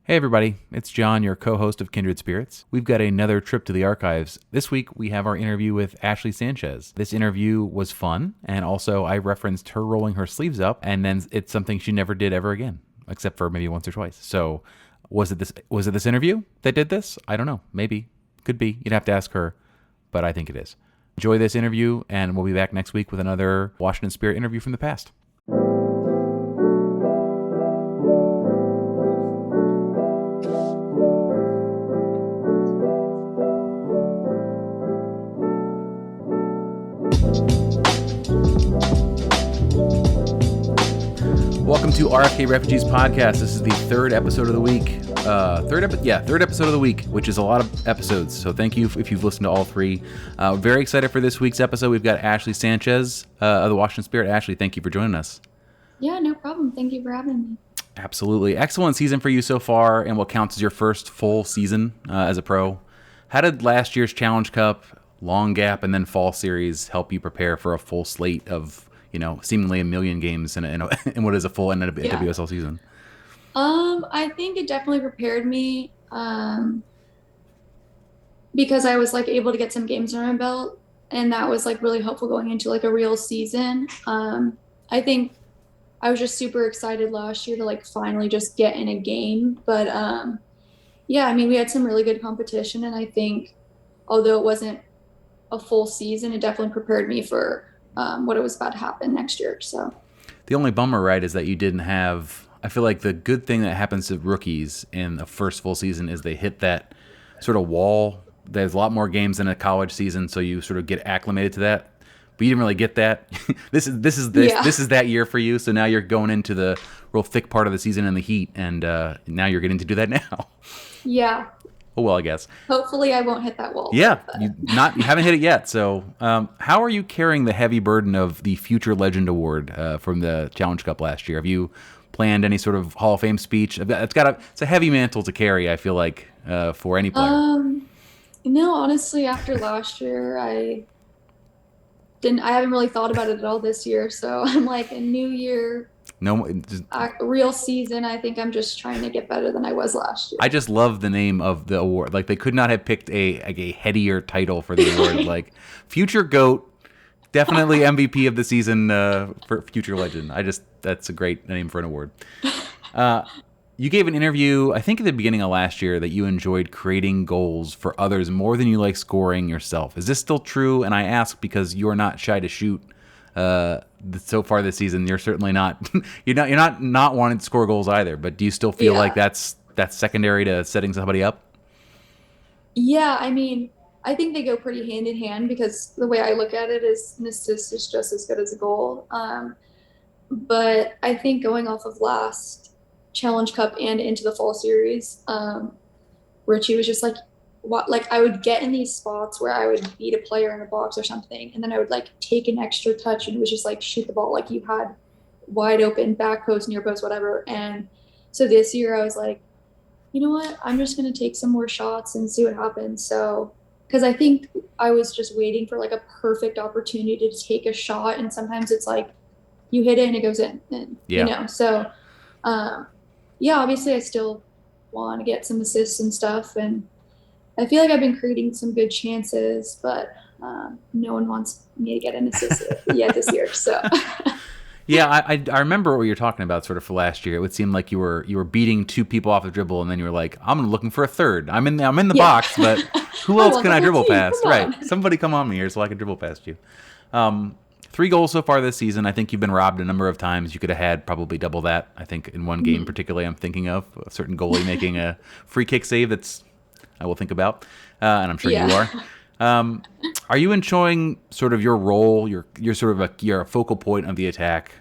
Hey everybody, it's John, your co-host of Kindred Spirits. We've got another trip to the archives. This week we have our interview with Ashley Sanchez. This interview was fun, and also I referenced her rolling her sleeves up, and then it's something she never did ever again, except for maybe once or twice. So was it this interview that did this? I don't know. Maybe. Could be. You'd have to ask her, but I think it is. Enjoy this interview, and we'll be back next week with another Washington Spirit interview from the past. Welcome to RFK Refugees Podcast. This is the third episode of the week. Third episode of the week, which is a lot of episodes. So thank you if you've listened to all three. Very excited for this week's episode. We've got Ashley Sanchez of the Washington Spirit. Ashley, thank you for joining us. Yeah, no problem. Thank you for having me. Absolutely. Excellent season for you so far, and what counts as your first full season as a pro. How did last year's Challenge Cup, long gap, and then fall series help you prepare for a full slate of seemingly a million games in what is a full NWSL season? I think it definitely prepared me because I was able to get some games under my belt, and that was really helpful going into a real season. I think I was just super excited last year to finally just get in a game, but yeah, I mean, we had some really good competition, and I think although it wasn't a full season, it definitely prepared me for what it was about to happen next year. So the only bummer, right, is that you didn't have. I feel like the good thing that happens to rookies in the first full season is they hit that sort of wall. There's a lot more games than a college season, so you sort of get acclimated to that. But you didn't really get that. This is that year for you. So now you're going into the real thick part of the season in the heat, and now you're getting to do that now. Yeah. Oh, well, I guess. Hopefully I won't hit that wall. Yeah, you haven't hit it yet. So how are you carrying the heavy burden of the Future Legend Award from the Challenge Cup last year? Have you planned any sort of Hall of Fame speech? It's a heavy mantle to carry, I feel like, for any player. No, honestly, after last year, I haven't really thought about it at all this year. So I'm a new year. No, real season. I think I'm just trying to get better than I was last year. I just love the name of the award. They could not have picked a headier title for the award. Future GOAT, definitely MVP of the season for Future Legend. That's a great name for an award. You gave an interview, I think at the beginning of last year, that you enjoyed creating goals for others more than you like scoring yourself. Is this still true? And I ask because you are not shy to shoot. So far this season, you're certainly not. You're not wanting to score goals either. But do you still feel like that's secondary to setting somebody up? Yeah, I mean, I think they go pretty hand in hand because the way I look at it is an assist is just as good as a goal. But I think going off of last Challenge Cup and into the fall series, Richie was just I would get in these spots where I would beat a player in a box or something, and then I would take an extra touch and it was just shoot the ball you had wide open back post, near post, whatever. And so this year I was you know what, I'm just going to take some more shots and see what happens. So because I think I was just waiting for a perfect opportunity to take a shot, and sometimes it's you hit it and it goes in, and so yeah, obviously I still want to get some assists and stuff, and I feel I've been creating some good chances, but no one wants me to get an assist yet this year. So, yeah, I remember what you're talking about. Sort of for last year, it would seem like you were beating two people off the dribble, and then you were like, "I'm looking for a third. I'm in the box, but who else can I dribble past? Right? Somebody come on me here so I can dribble past you." 3 goals so far this season. I think you've been robbed a number of times. You could have had probably double that. I think in one game particularly, I'm thinking of a certain goalie making a free kick save that's I will think about, and I'm sure you are. Are you enjoying sort of your role? You're sort of you're a focal point of the attack,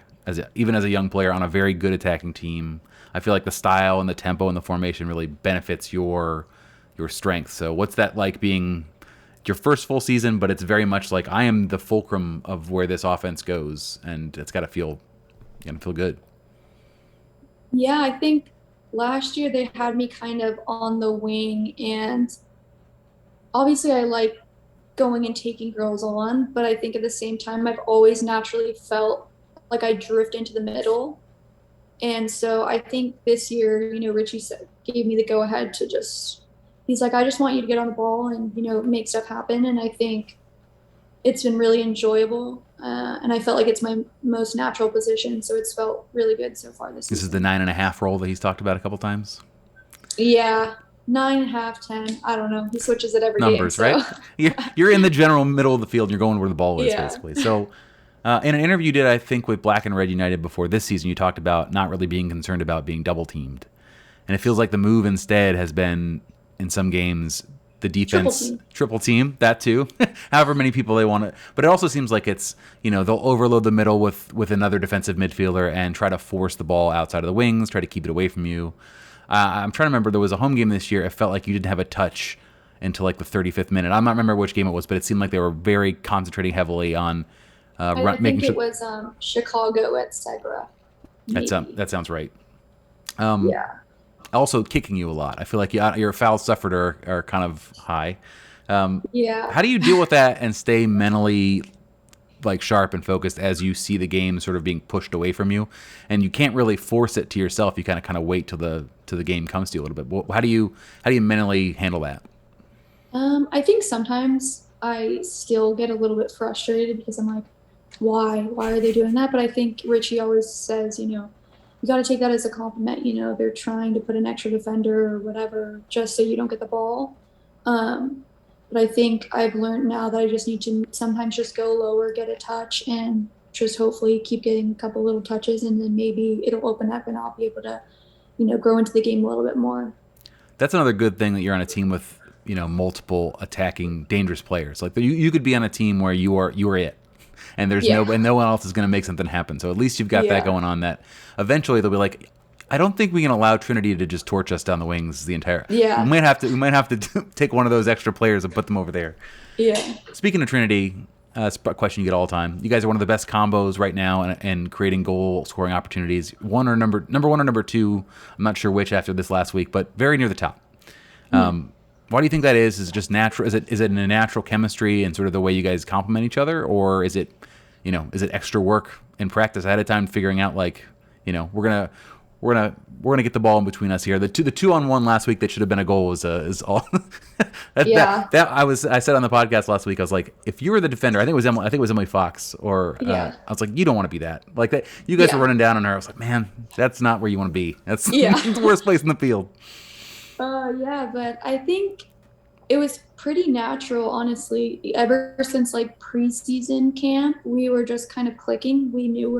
even as a young player on a very good attacking team. I feel like the style and the tempo and the formation really benefits your strength. So what's that like being your first full season? But it's very much I am the fulcrum of where this offense goes, and it's got to feel good. Yeah, I think last year they had me kind of on the wing, and obviously I like going and taking girls on, but I think at the same time I've always naturally felt like I drift into the middle. And so I think this year, Richie gave me the go ahead to he's like, I just want you to get on the ball and, make stuff happen. And I think it's been really enjoyable. And I felt like it's my most natural position. So it's felt really good so far this season. This is the 9.5 role that he's talked about a couple times. Yeah. 9.5, 10. I don't know. He switches it every Numbers, game. Right? You're in the general middle of the field. And you're going where the ball is, basically. So in an interview you did, I think, with Black and Red United before this season, you talked about not really being concerned about being double teamed. And it feels like the move instead has been, in some games, the defense triple team, that too. However many people they want to. But it also seems like it's, they'll overload the middle with another defensive midfielder and try to force the ball outside of the wings, try to keep it away from you. I'm trying to remember, there was a home game this year. It felt like you didn't have a touch until like the 35th minute. I'm not remember which game it was, but it seemed like they were very concentrating heavily on making sure. I think it was Chicago at Segra. That sounds right. Yeah. Also kicking you a lot. I feel like your fouls suffered are kind of high. Yeah. How do you deal with that and stay mentally like sharp and focused as you see the game sort of being pushed away from you, and you can't really force it to yourself? You kind of wait till the game comes to you a little bit. How do you mentally handle that? I think sometimes I still get a little bit frustrated because I'm like, why are they doing that? But I think Richie always says, you got to take that as a compliment. They're trying to put an extra defender or whatever just so you don't get the ball. But I think I've learned now that I just need to sometimes just go lower, get a touch, and just hopefully keep getting a couple little touches, and then maybe it'll open up and I'll be able to, grow into the game a little bit more. That's another good thing, that you're on a team with, multiple attacking dangerous players. Like you could be on a team where you are it. And there's no one else is going to make something happen. So at least you've got that going on, that eventually they'll be like, I don't think we can allow Trinity to just torch us down the wings the entire. Yeah. We might have to take one of those extra players and put them over there. Yeah. Speaking of Trinity, it's a question you get all the time. You guys are one of the best combos right now and creating goal scoring opportunities. Number one or number two. I'm not sure which after this last week, but very near the top. Why do you think that is? Is it just natural? Is it in a natural chemistry and sort of the way you guys complement each other, or is it, is it extra work in practice ahead of time, figuring out like, we're gonna get the ball in between us here. The 2-on-1 last week that should have been a goal is all. I said on the podcast last week, I was like, if you were the defender, I think it was Emily Fox, or I was like, you don't want to be that. Like that, you guys were running down on her. I was like, man, that's not where you want to be. That's the worst place in the field. But I think it was pretty natural, honestly. Ever since like preseason camp, we were just kind of clicking. We knew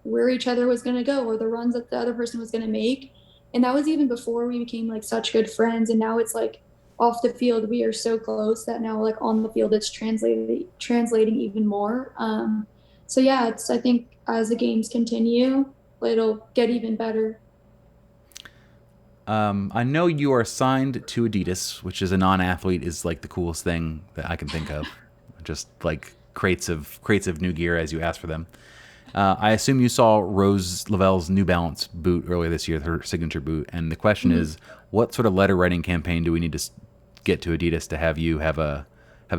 where each other was going to go, or the runs that the other person was going to make. And that was even before we became like such good friends. And now it's like off the field, we are so close that now like on the field, it's translating even more. I think as the games continue, it'll get even better. I know you are signed to Adidas, which as a non-athlete is like the coolest thing that I can think of. Just like crates of new gear as you ask for them. I assume you saw Rose Lavelle's New Balance boot earlier this year, her signature boot. And the question is, what sort of letter writing campaign do we need to get to Adidas to have you have a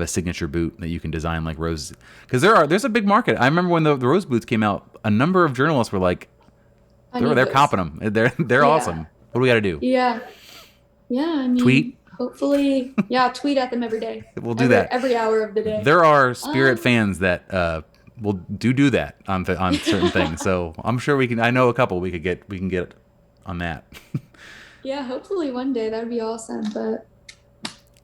signature boot that you can design like Rose? Because there's a big market. I remember when the Rose boots came out, a number of journalists were like, they're copping them. They're awesome. What do we got to do? Yeah. I mean, tweet. Hopefully, tweet at them every day. We'll do that every hour of the day. There are Spirit fans that will do that on certain things. So I'm sure we can. I know a couple we can get on that. Yeah, hopefully one day that'd be awesome. But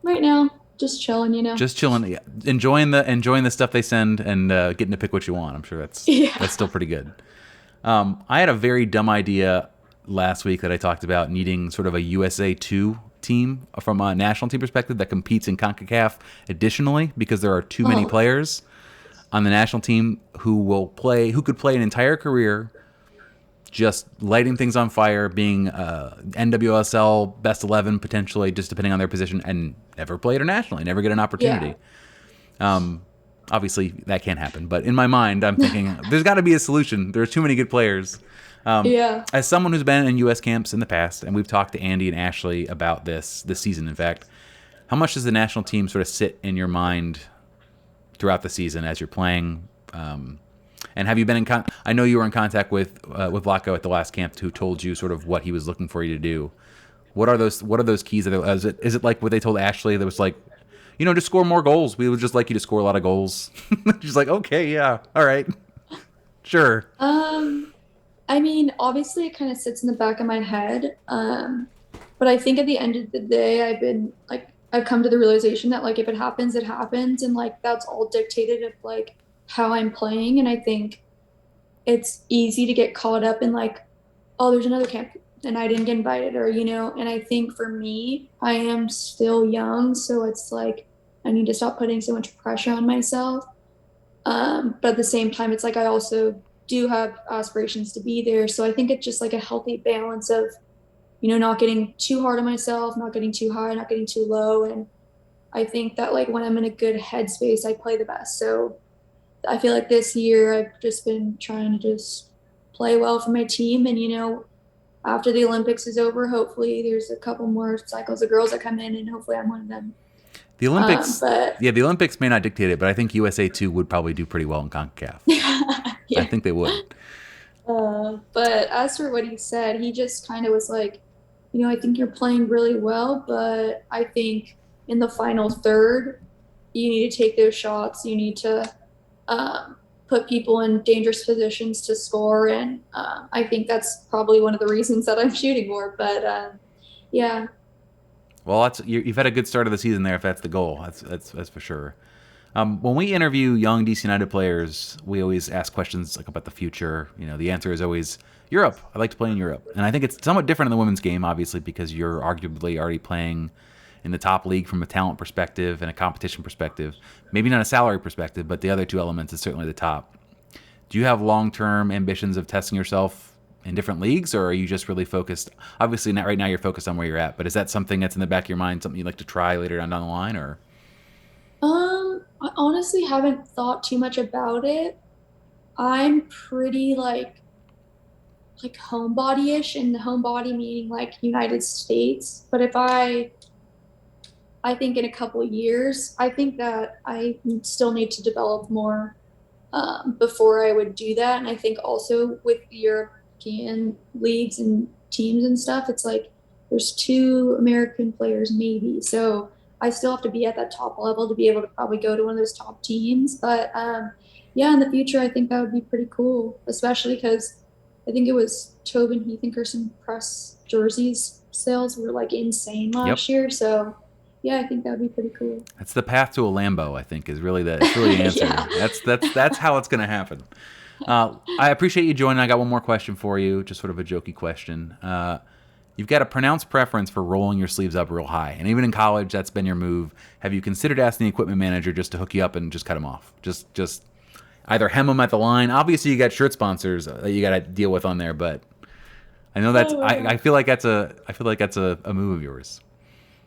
right now, just chilling, Just chilling, yeah. Enjoying the stuff they send and getting to pick what you want. I'm sure that's still pretty good. I had a very dumb idea last week that I talked about needing sort of a USA 2 team from a national team perspective that competes in CONCACAF additionally, because there are too many players on the national team who could play an entire career just lighting things on fire, being NWSL best 11 potentially, just depending on their position, and never play internationally, never get an opportunity. Obviously that can't happen, but in my mind I'm thinking there's got to be a solution. There are too many good players. As someone who's been in U.S. camps in the past, and we've talked to Andy and Ashley about this season, in fact, how much does the national team sort of sit in your mind throughout the season as you're playing? And have you been in I know you were in contact with Vlatko at the last camp, who told you sort of what he was looking for you to do. What are those keys? Is it like what they told Ashley? That was like, just score more goals. We would just like you to score a lot of goals. She's like, okay, yeah, all right, sure. I mean, obviously it kind of sits in the back of my head. But I think at the end of the day, I've come to the realization that like if it happens, it happens, and like that's all dictated of like how I'm playing. And I think it's easy to get caught up in like, oh, there's another camp and I didn't get invited, or and I think for me, I am still young, so it's like I need to stop putting so much pressure on myself. But at the same time, it's like I also do have aspirations to be there. So I think it's just like a healthy balance of, not getting too hard on myself, not getting too high, not getting too low. And I think that like when I'm in a good headspace, I play the best. So I feel like this year I've just been trying to just play well for my team. And, after the Olympics is over, hopefully there's a couple more cycles of girls that come in, and hopefully I'm one of them. The Olympics, the Olympics may not dictate it, but I think USA 2 would probably do pretty well in CONCACAF. Yeah. I think they would. But as for what he said, he just kind of was like, I think you're playing really well, but I think in the final third, you need to take those shots. You need to put people in dangerous positions to score. And I think that's probably one of the reasons that I'm shooting more. But yeah. Well, you've had a good start of the season there if that's the goal. That's for sure. When we interview young DC United players, we always ask questions like about the future. The answer is always Europe. I'd like to play in Europe. And I think it's somewhat different in the women's game, obviously, because you're arguably already playing in the top league from a talent perspective and a competition perspective. Maybe not a salary perspective, but the other two elements is certainly the top. Do you have long-term ambitions of testing yourself in different leagues, or are you just really focused? Obviously, not right now. You're focused on where you're at, but is that something that's in the back of your mind, something you'd like to try later down the line, or? I honestly haven't thought too much about it. I'm pretty like homebody-ish, and the homebody meaning like United States. But if I think in a couple of years, I think that I still need to develop more before I would do that. And I think also with European leagues and teams and stuff, it's like there's 2 American players maybe. So I still have to be at that top level to be able to probably go to one of those top teams. But yeah, in the future, I think that would be pretty cool, especially because I think it was Tobin, Heath, and Kirsten Press jerseys sales were like insane last year. So yeah, I think that would be pretty cool. That's the path to a Lambo, I think, is really the answer. Yeah. That's how it's going to happen. I appreciate you joining. I got one more question for you, just sort of a jokey question. You've got a pronounced preference for rolling your sleeves up real high. And even in college, that's been your move. Have you considered asking the equipment manager just to hook you up and just cut them off? Just either hem them at the line. Obviously, you got shirt sponsors that you got to deal with on there, but I know that's. I feel like that's a move of yours.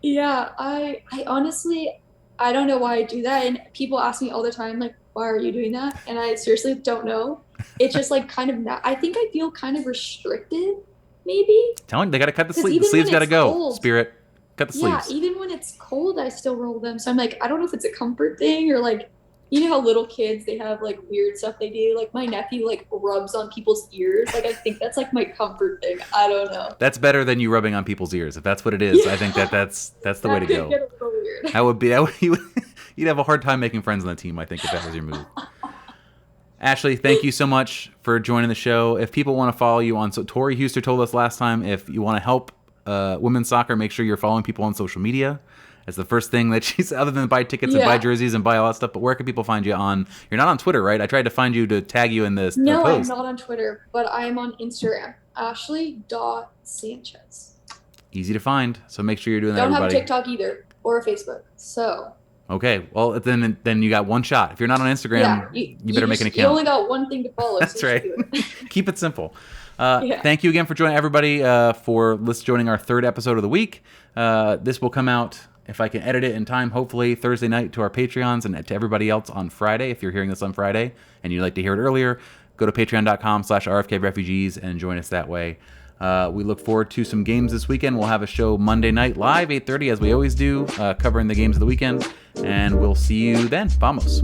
Yeah, I honestly, I don't know why I do that. And people ask me all the time, like, why are you doing that? And I seriously don't know. It's just like kind of I think I feel kind of restricted. Maybe. Telling they got to cut the sleeves. The sleeves got to go. Cold, Spirit, cut the sleeves. Yeah, even when it's cold, I still roll them. So I'm like, I don't know if it's a comfort thing or like, how little kids, they have like weird stuff they do. Like my nephew like rubs on people's ears. Like I think that's like my comfort thing. I don't know. That's better than you rubbing on people's ears. If that's what it is, I think that's the way to go. Get a little weird. That would you'd have a hard time making friends on the team, I think, if that was your move. Ashley, thank you so much for joining the show. If people want to follow you on, so Tori Huster told us last time, if you want to help women's soccer, make sure you're following people on social media. That's the first thing that she's, other than buy tickets and buy jerseys and buy all that stuff. But where can people find you on? You're not on Twitter, right? I tried to find you to tag you in this. No, post. I'm not on Twitter, but I am on Instagram. Ashley.Sanchez. Easy to find. So make sure you're doing that, everybody. Don't have a TikTok either or a Facebook. So. Okay, well then you got one shot. If you're not on Instagram, you better make an account. You only got one thing to follow. That's so right. Keep it simple. Thank you again for joining everybody for joining our 3rd episode of the week. This will come out, if I can edit it in time, hopefully Thursday night to our Patreons and to everybody else on Friday. If you're hearing this on Friday and you'd like to hear it earlier, go to patreon.com/RFK Refugees and join us that way. We look forward to some games this weekend. We'll have a show Monday night live, 8:30, as we always do, covering the games of the weekend. And we'll see you then. Vamos.